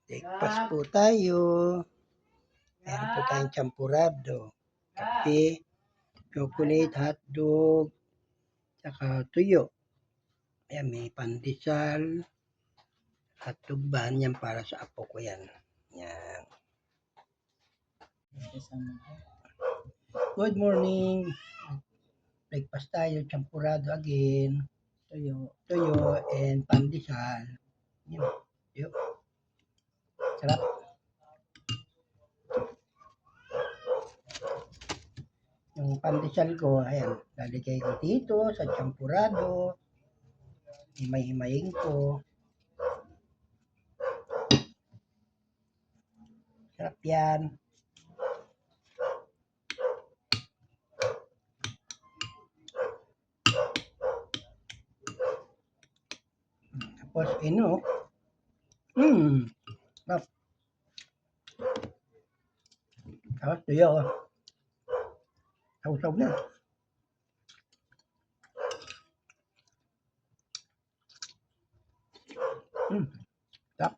Breakfast po tayo. Meron po tayong champurado, kape, chocolate, hotdog, saka tuyo. Ayan, may pandesal, hotdog ban. Yan para sa apo ko yan. Yan. Good morning. Breakfast tayo, champurado again. Tuyo, and pandesal. Yan. Tuyo. Sarap. Yung pandesal ko, ayan, lalagay ko dito sa champurado. Himay-himayin ko. Sarap yan. Tapos, sarap. Tapos, tuyo. Saw-saw na. Sarap.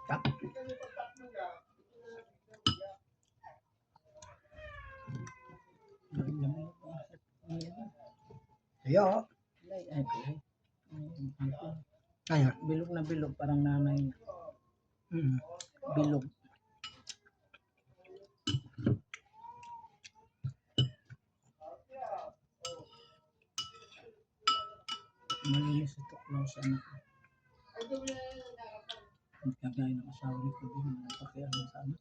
Sarap. Tuyo. Ayun. Bilog na bilog, parang nanay niya. Bilog. Malinis ito lang sa anak ko. Ang kagaya ng asawa ni Kubi, nagpakialam sa anak.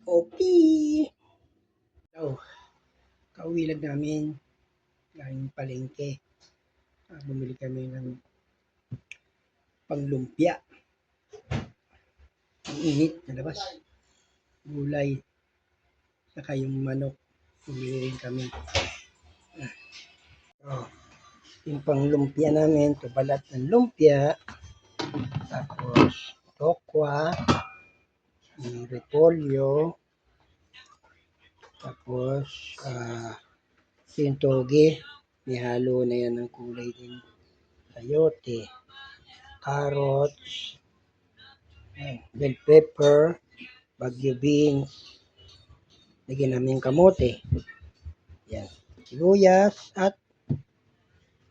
Okay. So, kauwi lang namin galing palengke. Bumili kami ng panglumpia. Ang init na labas. Gulay. Saka yung manok. Bumili rin kami. Yung panglumpia namin, ito balat ng lumpia. Tapos, tokwa. Yung repolyo. Tapos, yung toge. Nihalo na yan ng kulay din. Sayote. Carrots. Bell pepper. Bagyo beans. Lagyan namin kamote. Yan. Sibuyas at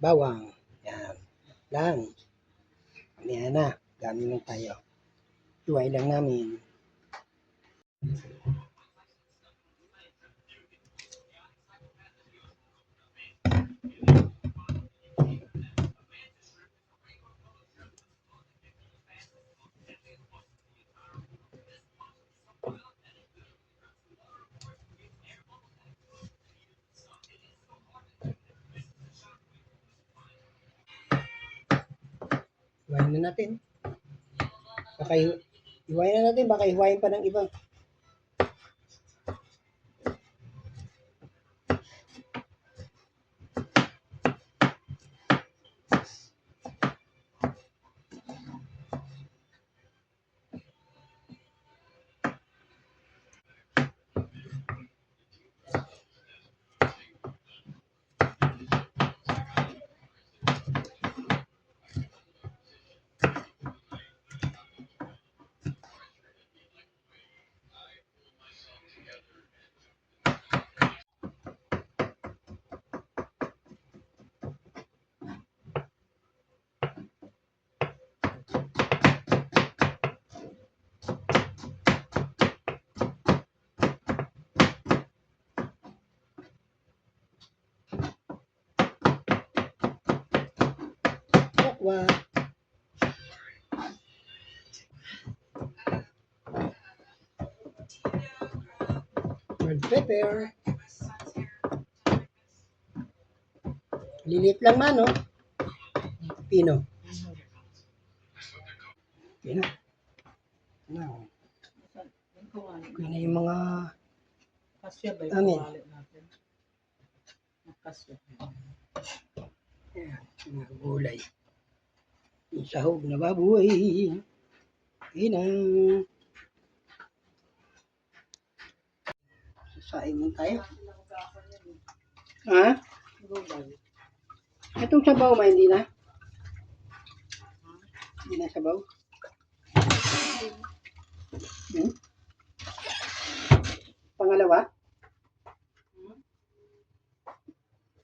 bawang. Yan. Lang. Yan na. Gamit lang tayo. Iway lang namin. Hiwain na natin. Baka hiwain na natin, baka hiwain pa ng iba. Tokwa. Red pepper. Lilit lang man, no? Pino. Pino. Ano? Okay na yung mga Kasya ba yung amin. wallet natin? Kasya. Ayan, mga gulay. Yung sahog na baboy. Inang. Sasain mo tayo. Ha? Itong sabaw ba hindi na? Hindi na sabaw? Hmm? Pangalawa?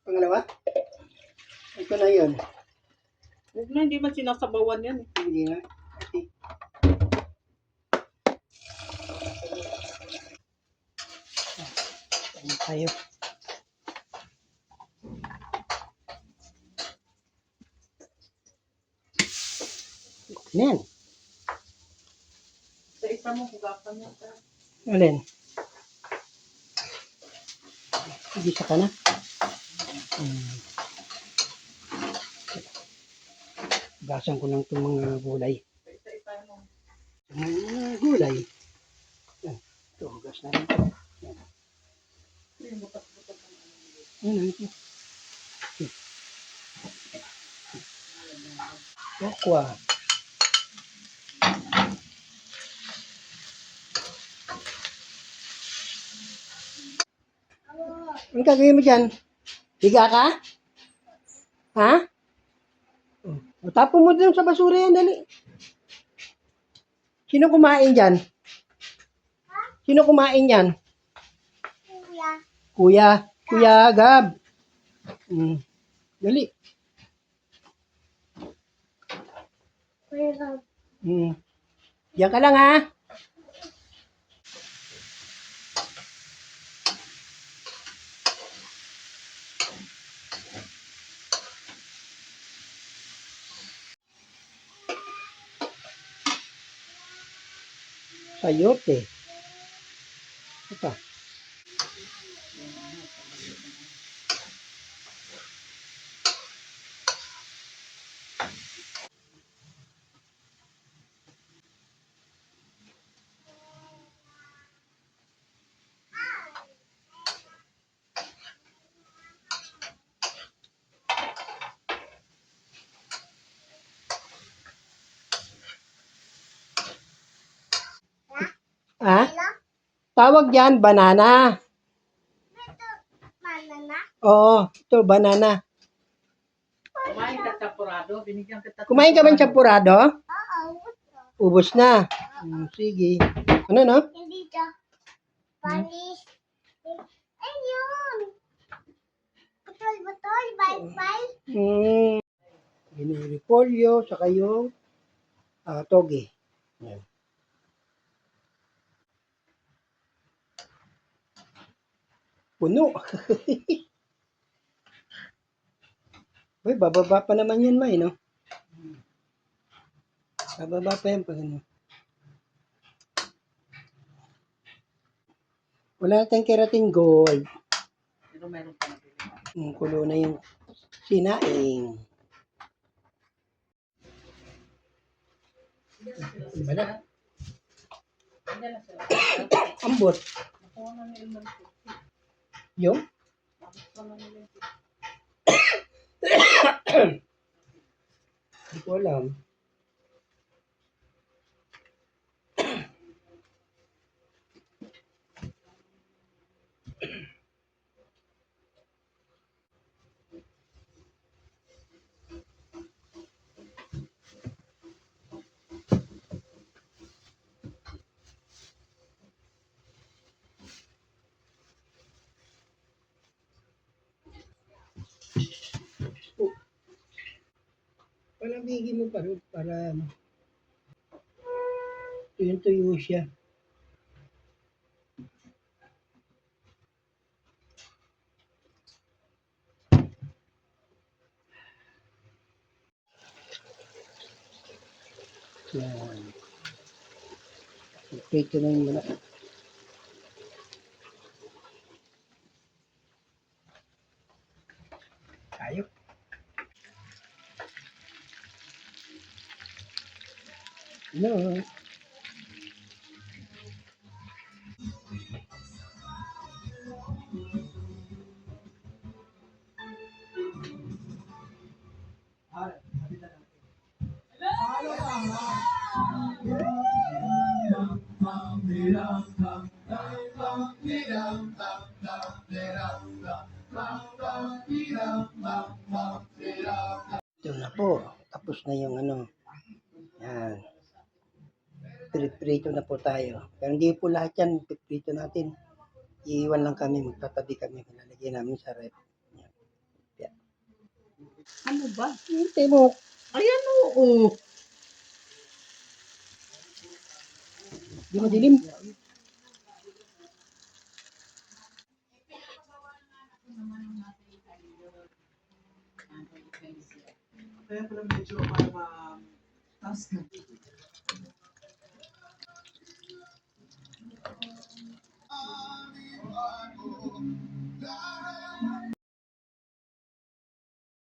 Pangalawa? Ito na yun. Huwag na, hindi man sinasabawan yan. Hindi na. Okay. Kain tayo. Yan. Sa isa mo, hugapan mo. Alin? Gisa ka na? Gasan ko lang itong mga gulay. Sa isa mo. Mga gulay. Yan. Ito, hugas na rin ito. Yan. Yung butas-butas ng ano. Ano ito? Tokwa. Ang gagawin mo dyan? Higa ka? Ha? O, tapon mo din sa basura yan, dali. Sino kumain dyan? Sino kumain yan? Kuya. Kuya. Kuya Gab. Dali. Kuya. Diyan ka lang, ha? Sayote. Ito. Ha? Tawag dyan, banana. Banana. Oo, ito, banana. Kumain ka champurado, binigyan kita. Kumain ka ba ng champurado? Oo. Ubus na. Sige. Ano, no? Hindi siya. Panis. Ayun. Butol-butol. Bye-bye. Repolyo, saka yung toge. Yan. Puno. Uy, bababa pa naman yan, May, no? Bababa pa yan pag ano. Wala tayong keratin gold. Pero meron pa na. Kulo na yung sinaing. Iba na. Ambot. Yung? Hindi ko alam. Oh, palamigin mo pa rin para tuyong-tuyo siya. Yan. Prito na yung manok. Tayo. No. Ito na po. Tapos na yung ano. Yan. Prito na po tayo. Pero hindi po lahat yan. Prito natin. Iiwan lang kami. Magtatabi kami. Lalagyan namin sa rep. Yan. Ano ba? Hintay mo. Ayan oo. Di madilim. Kaya pala medyo para task na.